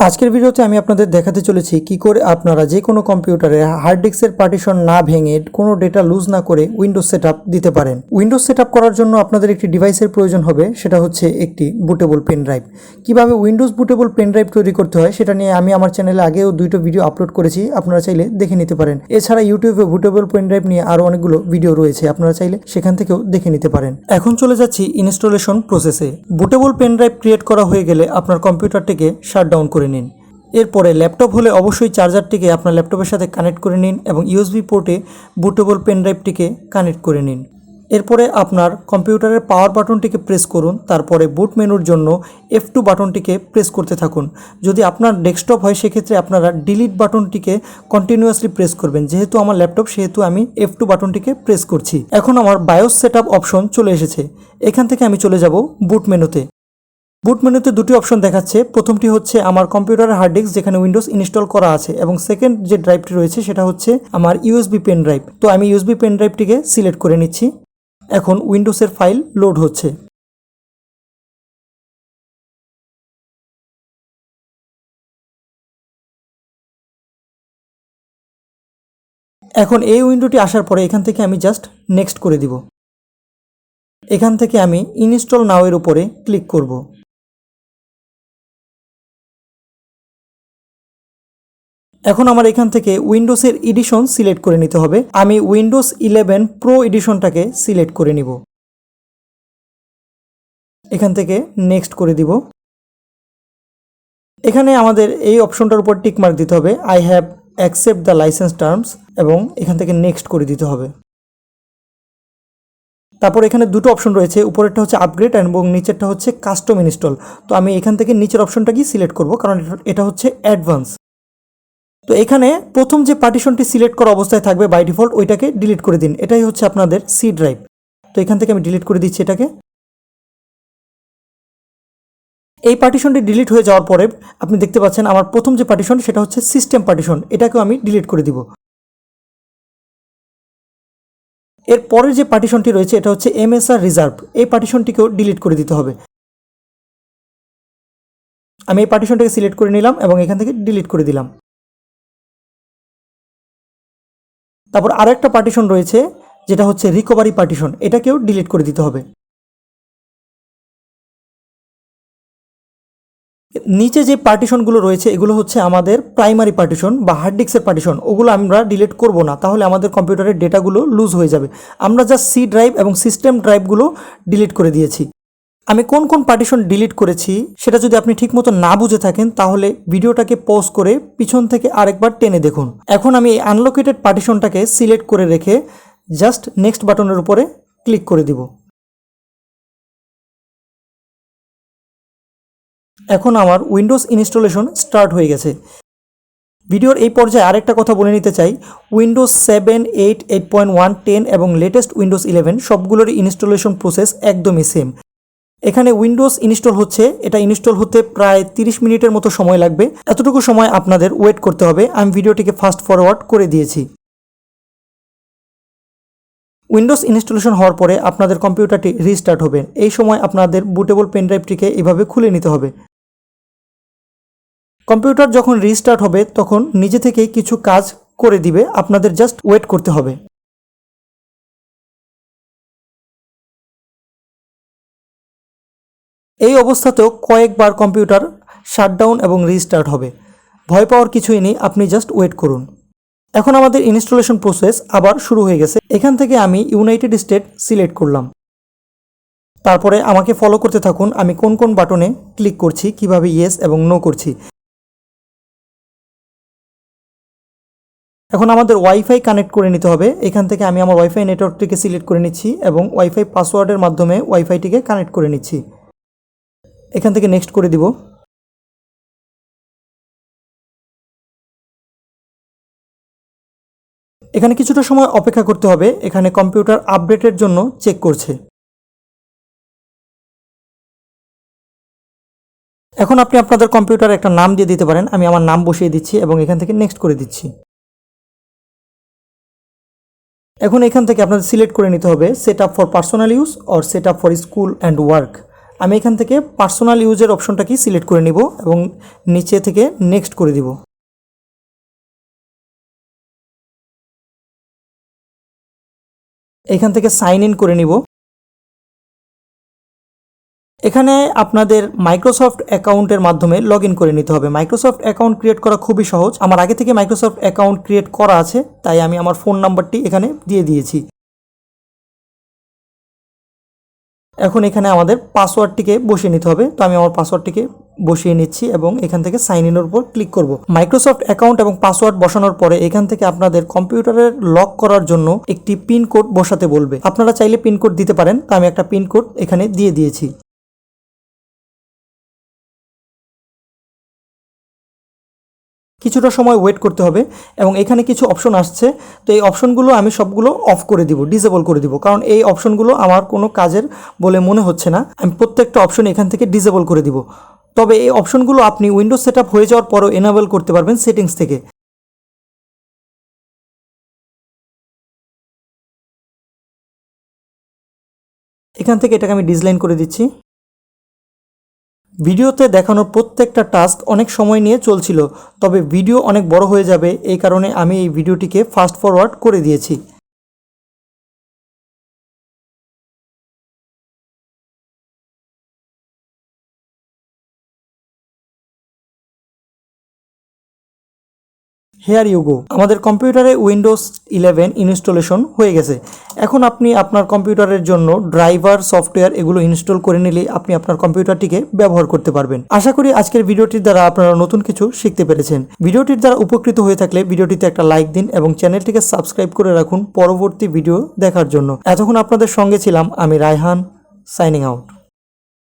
আজকের ভিডিওতে আমি আপনাদের দেখাতে চলেছি কি করে আপনারা যে কোনো কম্পিউটারে হার্ড ডিস্কের পার্টিশন না ভেঙে কোনো ডেটা লুজ না করে উইন্ডোজ সেটআপ দিতে পারেন। উইন্ডোজ সেটআপ করার জন্য আপনাদের একটি ডিভাইসের প্রয়োজন হবে, সেটা হচ্ছে একটি বুটেবল পেন ড্রাইভ। কীভাবে উইন্ডোজ বুটেবল পেন ড্রাইভ তৈরি করতে হয় সেটা নিয়ে আমি আমার চ্যানেলে আগেও দুটো ভিডিও আপলোড করেছি, আপনারা চাইলে দেখে নিতে পারেন। এছাড়া ইউটিউবে বুটেবল পেন ড্রাইভ নিয়ে আরও অনেকগুলো ভিডিও রয়েছে, আপনারা চাইলে সেখান থেকেও দেখে নিতে পারেন। এখন চলে যাচ্ছি ইনস্টলেশন প্রসেসে। বুটেবল পেন ড্রাইভ ক্রিয়েট করা হয়ে গেলে আপনার কম্পিউটারটিকে শাটডাউন করে নিন। এরপরে ল্যাপটপ হলে অবশ্যই চার্জারটিকে আপনার ল্যাপটপের সাথে কানেক্ট করে নিন এবং ইউএসবি পোর্টে বুটেবল পেন ড্রাইভটিকে কানেক্ট করে নিন। এরপরে আপনার কম্পিউটারের পাওয়ার বাটনটিকে প্রেস করুন, তারপরে বুট মেনুর জন্য F2 বাটনটিকে প্রেস করতে থাকুন। যদি আপনার ডেস্কটপ হয় সেক্ষেত্রে আপনারা ডিলিট বাটনটিকে কন্টিনিউয়াসলি প্রেস করবেন। যেহেতু আমার ল্যাপটপ সেহেতু আমি F2 বাটনটিকে প্রেস করছি। এখন আমার বায়োস সেটআপ অপশন চলে এসেছে। এখান থেকে আমি চলে যাব বুট মেনুতে। বুট মেনুতে দুটি অপশন দেখাচ্ছে। প্রথমটি হচ্ছে আমার কম্পিউটারের হার্ড ডিস্ক যেখানে উইন্ডোজ ইনস্টল করা আছে, এবং সেকেন্ড যে ড্রাইভটি রয়েছে সেটা হচ্ছে আমার ইউএসবি পেন ড্রাইভ। তো আমি ইউএসবি পেন ড্রাইভটিকে সিলেক্ট করে নিচ্ছি। এখন উইন্ডোজের ফাইল লোড হচ্ছে। এখন এই উইন্ডোটি আসার পরে এখান থেকে আমি জাস্ট নেক্সট করে দিব। এখান থেকে আমি ইনস্টল নাও এর উপরে ক্লিক করব। এখন আমার এখান থেকে উইন্ডোজের এডিশন সিলেক্ট করে নিতে হবে। আমি উইন্ডোজ 11 প্রো এডিশনটাকে সিলেক্ট করে নিব। এখান থেকে নেক্সট করে দিব। এখানে আমাদের এই অপশনটার উপর টিক মার্ক দিতে হবে, I have accept the licence terms, এবং এখান থেকে নেক্সট করে দিতে হবে। তারপর এখানে দুটো অপশন রয়েছে, উপরেরটা হচ্ছে আপগ্রেড এবং নিচেরটা হচ্ছে কাস্টম ইনস্টল। তো আমি এখান থেকে নিচের অপশনটাকেই সিলেক্ট করব, কারণ এটা হচ্ছে অ্যাডভান্স। তো এখানে প্রথম যে পার্টিশনটি সিলেক্ট করা অবস্থায় থাকবে বাই ডিফল্ট, ওইটাকে ডিলিট করে দিন। এটাই হচ্ছে আপনাদের সি ড্রাইভ। তো এখান থেকে আমি ডিলিট করে দিচ্ছি এটাকে। এই পার্টিশনটি ডিলিট হয়ে যাওয়ার পরে আপনি দেখতে পাচ্ছেন আমার প্রথম যে পার্টিশন সেটা হচ্ছে সিস্টেম পার্টিশন, এটাকেও আমি ডিলিট করে দিব। এর পরের যে পার্টিশনটি রয়েছে এটা হচ্ছে এমএসআর রিজার্ভ, এই পার্টিশনটিকেও ডিলিট করে দিতে হবে। আমি এই পার্টিশনটাকে সিলেক্ট করে নিলাম এবং এখান থেকে ডিলিট করে দিলাম। তারপর আরেকটা পার্টিশন রয়েছে যেটা হচ্ছে রিকভারি পার্টিশন, এটাকেও ডিলিট করে দিতে হবে। নিচে যে পার্টিশনগুলো রয়েছে এগুলো হচ্ছে আমাদের প্রাইমারি পার্টিশন বা হার্ড ডিস্কের পার্টিশন, ওগুলো আমরা ডিলিট করব না, তাহলে আমাদের কম্পিউটারের ডেটাগুলো লুজ হয়ে যাবে। আমরা জাস্ট সি ড্রাইভ এবং সিস্টেম ড্রাইভগুলো ডিলিট করে দিয়েছি। আমি কোন কোন পার্টিশন ডিলিট করেছি সেটা যদি আপনি ঠিকমতো না বুঝে থাকেন তাহলে ভিডিওটাকে পজ করে পিছন থেকে আরেকবার টেনে দেখুন। এখন আমি এই আনলোকেটেড পার্টিশনটাকে সিলেক্ট করে রেখে জাস্ট নেক্সট বাটনের উপরে ক্লিক করে দিব। এখন আমার উইন্ডোজ ইনস্টলেশন স্টার্ট হয়ে গেছে। ভিডিওর এই পর্যায়ে আরেকটা কথা বলে নিতে চাই, উইন্ডোজ 7, 8, 8.1, 10 এবং লেটেস্ট উইন্ডোজ 11 সবগুলোরই ইনস্টলেশন প্রসেস একদমই সেম। এখানে উইন্ডোজ ইনস্টল হচ্ছে, এটা ইনস্টল হতে প্রায় 30 মিনিটের মতো সময় লাগবে। এতটুকু সময় আপনাদের ওয়েট করতে হবে। আমি ভিডিওটিকে ফাস্ট ফরওয়ার্ড করে দিয়েছি। উইন্ডোজ ইনস্টলেশন হওয়ার পরে আপনাদের কম্পিউটারটি রিস্টার্ট হবে। এই সময় আপনাদের বুটেবল পেন ড্রাইভটিকে এভাবে খুলে নিতে হবে। কম্পিউটার যখন রিস্টার্ট হবে তখন নিজে থেকেই কিছু কাজ করে দিবে, আপনাদের জাস্ট ওয়েট করতে হবে। এই অবস্থাতেও কয়েকবার কম্পিউটার শাটডাউন এবং রিস্টার্ট হবে। ভয় পাওয়ার কিছুই নেই, আপনি জাস্ট ওয়েট করুন। এখন আমাদের ইনস্টলেশন প্রসেস আবার শুরু হয়ে গেছে। এখান থেকে আমি ইউনাইটেড স্টেট সিলেক্ট করলাম। তারপরে আমাকে ফলো করতে থাকুন, আমি কোন কোন বাটনে ক্লিক করছি, কিভাবে ইয়েস এবং নো করছি। এখন আমাদের ওয়াইফাই কানেক্ট করে নিতে হবে। এখান থেকে আমি আমার ওয়াইফাই নেটওয়ার্কটিকে সিলেক্ট করে নিচ্ছি এবং ওয়াইফাই পাসওয়ার্ডের মাধ্যমে ওয়াইফাইটিকে কানেক্ট করে নিচ্ছি। এখান থেকে নেক্সট করে দিব। এখানে কিছুটা সময় অপেক্ষা করতে হবে, এখানে কম্পিউটার আপডেটের জন্য চেক করছে। এখন আপনি আপনাদের কম্পিউটারে একটা নাম দিয়ে দিতে পারেন। আমি আমার নাম বসিয়ে দিচ্ছি এবং এখান থেকে নেক্সট করে দিচ্ছি। এখন এখান থেকে আপনাদের সিলেক্ট করে নিতে হবে set up for personal use or set up for school and work. আমি এখান থেকে পার্সোনাল ইউজের অপশনটাকে সিলেক্ট করে নিব এবং নিচে থেকে নেক্সট করে দিব। এখান থেকে সাইন ইন করে নিব। এখানে আপনাদের মাইক্রোসফট অ্যাকাউন্টের মাধ্যমে লগ ইন করে নিতে হবে। মাইক্রোসফট অ্যাকাউন্ট ক্রিয়েট করা খুবই সহজ। আমার আগে থেকে মাইক্রোসফট অ্যাকাউন্ট ক্রিয়েট করা আছে, তাই আমি আমার ফোন নাম্বারটি এখানে দিয়ে দিয়েছি। এখন এখানে আমাদের পাসওয়ার্ডটিকে বসিয়ে নিতে হবে, তো আমি আমার পাসওয়ার্ডটিকে বসিয়ে নিচ্ছি এবং এখান থেকে সাইন ইনের উপর ক্লিক করব। মাইক্রোসফট অ্যাকাউন্ট এবং পাসওয়ার্ড বসানোর পরে এখান থেকে আপনাদের কম্পিউটারের লক করার জন্য একটি পিন কোড বসাতে বলবে। আপনারা চাইলে পিন কোড দিতে পারেন, তো আমি একটা পিন কোড এখানে দিয়ে দিয়েছি। কিছুটা সময় ওয়েট করতে হবে এবং এখানে কিছু অপশন আসছে, তো এই অপশনগুলো আমি সবগুলো অফ করে দিব, ডিসেবল করে দিব, কারণ এই অপশনগুলো আমার কোনো কাজের বলে মনে হচ্ছে না। আমি প্রত্যেকটা অপশন এখান থেকে ডিসেবল করে দিব। তবে এই অপশনগুলো আপনি উইন্ডোজ সেটআপ হয়ে যাওয়ার পরও এনেবল করতে পারবেন সেটিংস থেকে। এখান থেকে এটাকে আমি ডিসলাইন করে দিচ্ছি। ভিডিওতে দেখানোর প্রত্যেকটা টাস্ক অনেক সময় নিয়ে চলছিল, তবে ভিডিও অনেক বড় হয়ে যাবে, এই কারণে আমি এই ভিডিওটিকে ফাস্ট ফরওয়ার্ড করে দিয়েছি। হেয়ার ইউ গো, আমাদের কম্পিউটারে উইন্ডোজ 11 ইনস্টলেশন হয়ে গেছে। এখন আপনি আপনার কম্পিউটারের জন্য ড্রাইভার, সফটওয়্যার এগুলো ইনস্টল করে নিলে আপনি আপনার কম্পিউটারটিকে ব্যবহার করতে পারবেন। আশা করি আজকের ভিডিওটির দ্বারা আপনারা নতুন কিছু শিখতে পেরেছেন। ভিডিওটির দ্বারা উপকৃত হয়ে থাকলে ভিডিওটিতে একটা লাইক দিন এবং চ্যানেলটিকে সাবস্ক্রাইব করে রাখুন পরবর্তী ভিডিও দেখার জন্য। এতক্ষণ আপনাদের সঙ্গে ছিলাম আমি রায়হান, সাইনিং আউট।